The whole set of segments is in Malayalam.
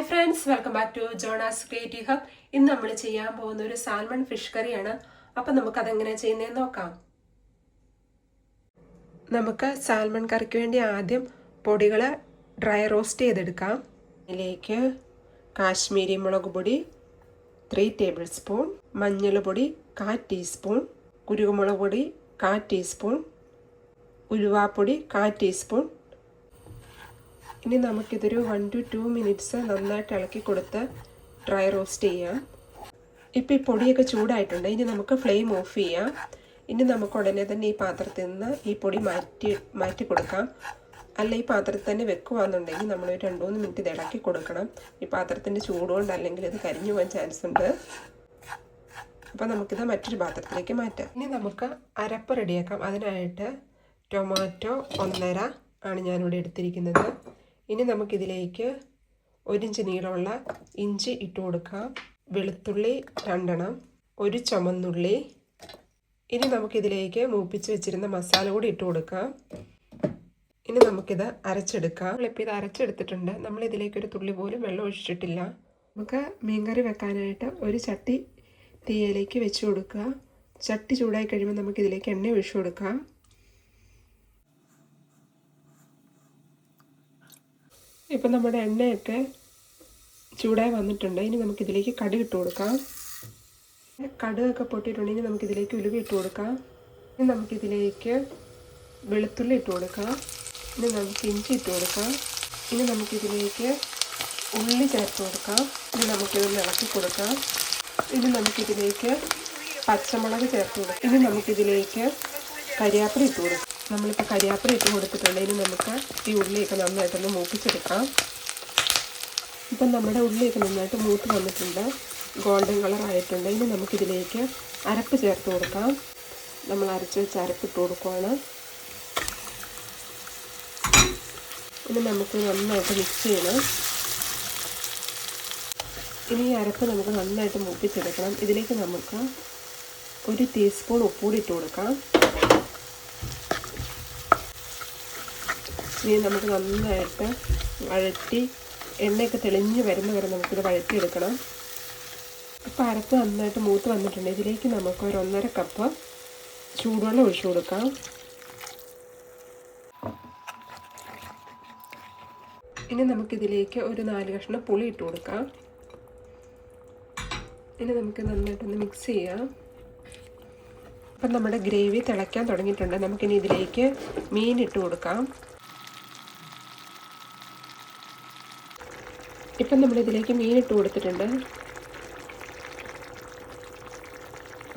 Hi friends, welcome back to Jonas creative hub. ഇന്ന് നമ്മൾ ചെയ്യാൻ പോകുന്ന ഒരു സാൽമൺ ഫിഷ് കറിയാണ്. അപ്പം നമുക്ക് അതെങ്ങനെയാണ് ചെയ്യുന്നതെന്ന് നോക്കാം. നമുക്ക് സാൽമൺ കറിക്ക് വേണ്ടി ആദ്യം പൊടികൾ ഡ്രൈ റോസ്റ്റ് ചെയ്തെടുക്കാം. ഇതിലേക്ക് കാശ്മീരി മുളക് പൊടി 3 ടേബിൾ സ്പൂൺ, മഞ്ഞൾപ്പൊടി 1/4 ടീസ്പൂൺ, കുരുമുളക് പൊടി 1/4 ടീസ്പൂൺ, ഉലുവാപ്പൊടി 1/4 ടീസ്പൂൺ. ഇനി നമുക്കിതൊരു 1 to 2 മിനിറ്റ്സ് നന്നായിട്ട് ഇളക്കി കൊടുത്ത് ഡ്രൈ റോസ്റ്റ് ചെയ്യാം. ഇപ്പോൾ ഈ പൊടിയൊക്കെ ചൂടായിട്ടുണ്ട്. ഇനി നമുക്ക് ഫ്ലെയിം ഓഫ് ചെയ്യാം. ഇനി നമുക്ക് ഉടനെ തന്നെ ഈ പാത്രത്തിൽ നിന്ന് ഈ പൊടി മാറ്റി കൊടുക്കാം. അല്ല, ഈ പാത്രത്തിൽ തന്നെ വെക്കുകയാണെന്നുണ്ടെങ്കിൽ നമ്മൾ ഒരു 2-3 മിനിറ്റ് ഇത് ഇളക്കി കൊടുക്കണം. ഈ പാത്രത്തിൻ്റെ ചൂടുകൊണ്ട് അല്ലെങ്കിൽ ഇത് കരിഞ്ഞു പോകാൻ ചാൻസ് ഉണ്ട്. അപ്പോൾ നമുക്കിത് മറ്റൊരു പാത്രത്തിലേക്ക് മാറ്റാം. ഇനി നമുക്ക് അരപ്പ് റെഡിയാക്കാം. അതിനായിട്ട് ടൊമാറ്റോ 1.5 ആണ് ഞാനിവിടെ എടുത്തിരിക്കുന്നത്. ഇനി നമുക്കിതിലേക്ക് 1 ഇഞ്ച് നീളമുള്ള ഇഞ്ചി ഇട്ട് കൊടുക്കാം. വെളുത്തുള്ളി 2 എണ്ണം, ഒരു ചുമന്നുള്ളി. ഇനി നമുക്കിതിലേക്ക് മൂപ്പിച്ച് വെച്ചിരുന്ന മസാല കൂടി ഇട്ട് കൊടുക്കാം. ഇനി നമുക്കിത് അരച്ചെടുക്കാം. നമ്മളിപ്പോൾ ഇത് അരച്ചെടുത്തിട്ടുണ്ട്. നമ്മളിതിലേക്ക് ഒരു തുള്ളി പോലും വെള്ളം ഒഴിച്ചിട്ടില്ല. നമുക്ക് മീൻകറി വെക്കാനായിട്ട് ഒരു ചട്ടി തീയിലേക്ക് വെച്ച് കൊടുക്കുക. ചട്ടി ചൂടായി കഴിയുമ്പോൾ നമുക്കിതിലേക്ക് എണ്ണ ഒഴിച്ചു കൊടുക്കാം. ഇപ്പം നമ്മുടെ എണ്ണയൊക്കെ ചൂടായി വന്നിട്ടുണ്ട്. ഇനി നമുക്കിതിലേക്ക് കടുക് ഇട്ട് കൊടുക്കാം. കടുകൊക്കെ പൊട്ടിയിട്ടുണ്ടെങ്കിൽ നമുക്കിതിലേക്ക് ഉലുവ ഇട്ട് കൊടുക്കാം. ഇനി നമുക്കിതിലേക്ക് വെളുത്തുള്ളി ഇട്ട് കൊടുക്കാം. ഇനി നമുക്ക് ഇഞ്ചി ഇട്ട് കൊടുക്കാം. ഇനി നമുക്കിതിലേക്ക് ഉള്ളി ചേർത്ത് കൊടുക്കാം. ഇനി നമുക്കിതൊന്ന് ഇളക്കി കൊടുക്കാം. ഇനി നമുക്കിതിലേക്ക് പച്ചമുളക് ചേർത്ത് കൊടുക്കാം. ഇനി നമുക്കിതിലേക്ക് കരിയാപ്പില ഇട്ട് കൊടുക്കാം. നമ്മളിപ്പോൾ കരിയാപ്പില ഇട്ട് കൊടുത്തിട്ടുണ്ട്. ഇനി നമുക്ക് ഈ ഉള്ളിയൊക്കെ നന്നായിട്ടൊന്ന് മൂപ്പിച്ചെടുക്കാം. ഇപ്പം നമ്മുടെ ഉള്ളിയൊക്കെ നന്നായിട്ട് മൂത്ത് വന്നിട്ടുണ്ട്, ഗോൾഡൻ കളർ ആയിട്ടുണ്ട്. ഇനി നമുക്കിതിലേക്ക് അരപ്പ് ചേർത്ത് കൊടുക്കാം. നമ്മൾ അരച്ച് വെച്ച് അരപ്പിട്ട് കൊടുക്കുവാണ്. ഇനി നമുക്ക് നന്നായിട്ട് മിക്സ് ചെയ്യണം. ഇനി ഈ അരപ്പ് നമുക്ക് നന്നായിട്ട് മൂപ്പിച്ചെടുക്കണം. ഇതിലേക്ക് നമുക്ക് 1 ടീസ്പൂൺ ഉപ്പുകൂടി ഇട്ട് കൊടുക്കാം. ഇനി നമുക്ക് നന്നായിട്ട് വഴറ്റി എണ്ണയൊക്കെ തെളിഞ്ഞ് വരുന്ന വരെ നമുക്കിത് വഴറ്റിയെടുക്കണം. ഇപ്പോൾ അരപ്പ് നന്നായിട്ട് മൂത്ത് വന്നിട്ടുണ്ട്. ഇതിലേക്ക് നമുക്ക് ഒരു 1.5 കപ്പ് ചൂടുവെള്ളം ഒഴിച്ചു കൊടുക്കാം. ഇനി നമുക്കിതിലേക്ക് ഒരു 4 കഷ്ണം പുളി ഇട്ട് കൊടുക്കാം. ഇനി നമുക്ക് നന്നായിട്ടൊന്ന് മിക്സ് ചെയ്യാം. അപ്പം നമ്മുടെ ഗ്രേവി തിളയ്ക്കാൻ തുടങ്ങിയിട്ടുണ്ട്. നമുക്കിനി ഇതിലേക്ക് മീൻ ഇട്ട് കൊടുക്കാം. ഇപ്പം നമ്മളിതിലേക്ക് മീൻ ഇട്ട് കൊടുത്തിട്ടുണ്ട്.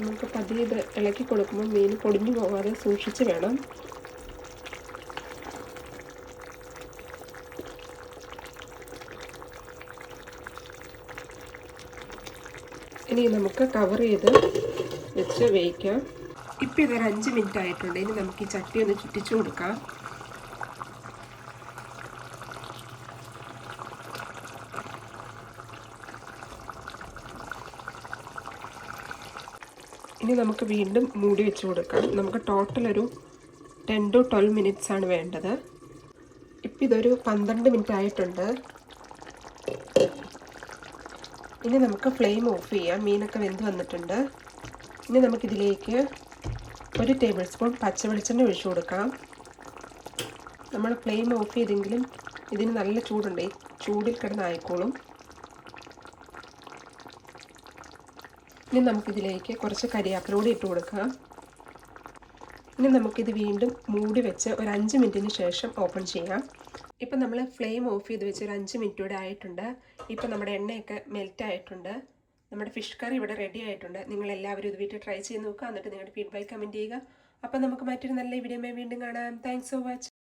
നമുക്ക് പതിയെ ഇത് ഇളക്കി കൊടുക്കുമ്പോൾ മീൻ പൊടിഞ്ഞു പോകാതെ സൂക്ഷിച്ച് വേണം. ഇനി നമുക്ക് കവർ ചെയ്ത് വെച്ച് വേവിക്കാം. ഇപ്പം ഇതൊരു 5 മിനിറ്റ് ആയിട്ടുണ്ട്. ഇനി നമുക്ക് ഈ ചട്ടി ഒന്ന് ചുറ്റിച്ചു കൊടുക്കാം. ഇനി നമുക്ക് വീണ്ടും മൂടി വെച്ച് കൊടുക്കാം. നമുക്ക് ടോട്ടൽ ഒരു 10 to 12 മിനിറ്റ്സ് ആണ് വേണ്ടത്. ഇപ്പം ഇതൊരു 12 മിനിറ്റ് ആയിട്ടുണ്ട്. ഇനി നമുക്ക് ഫ്ലെയിം ഓഫ് ചെയ്യാം. മീനൊക്കെ വെന്ത് വന്നിട്ടുണ്ട്. ഇനി നമുക്കിതിലേക്ക് 1 ടേബിൾ സ്പൂൺ പച്ച വെളിച്ചെണ്ണ ഒഴിച്ചു കൊടുക്കാം. നമ്മൾ ഫ്ലെയിം ഓഫ് ചെയ്തെങ്കിലും ഇതിന് നല്ല ചൂടുണ്ട്. ഈ ചൂടിൽ കിടന്നായിക്കോളും. ഇനി നമുക്കിതിലേക്ക് കുറച്ച് കരിയാപ്പില കൂടി ഇട്ട് കൊടുക്കാം. ഇനി നമുക്കിത് വീണ്ടും മൂടി വെച്ച് ഒരു 5 മിനിറ്റിന് ശേഷം ഓപ്പൺ ചെയ്യാം. ഇപ്പം നമ്മൾ ഫ്ലെയിം ഓഫ് ചെയ്ത് വെച്ച് ഒരു 5 മിനിറ്റ് കൂടെ ആയിട്ടുണ്ട്. ഇപ്പം നമ്മുടെ എണ്ണയൊക്കെ മെൽറ്റ് ആയിട്ടുണ്ട്. നമ്മുടെ ഫിഷ് കറി ഇവിടെ റെഡി ആയിട്ടുണ്ട്. നിങ്ങളെല്ലാവരും ഇത് വീട്ടിൽ ട്രൈ ചെയ്ത് നോക്കുക. എന്നിട്ട് നിങ്ങളുടെ ഫീഡ്ബാക്ക് കമൻറ്റ് ചെയ്യുക. അപ്പം നമുക്ക് മറ്റൊരു നല്ല വീഡിയോയുമായി വീണ്ടും കാണാം. Thanks for watching.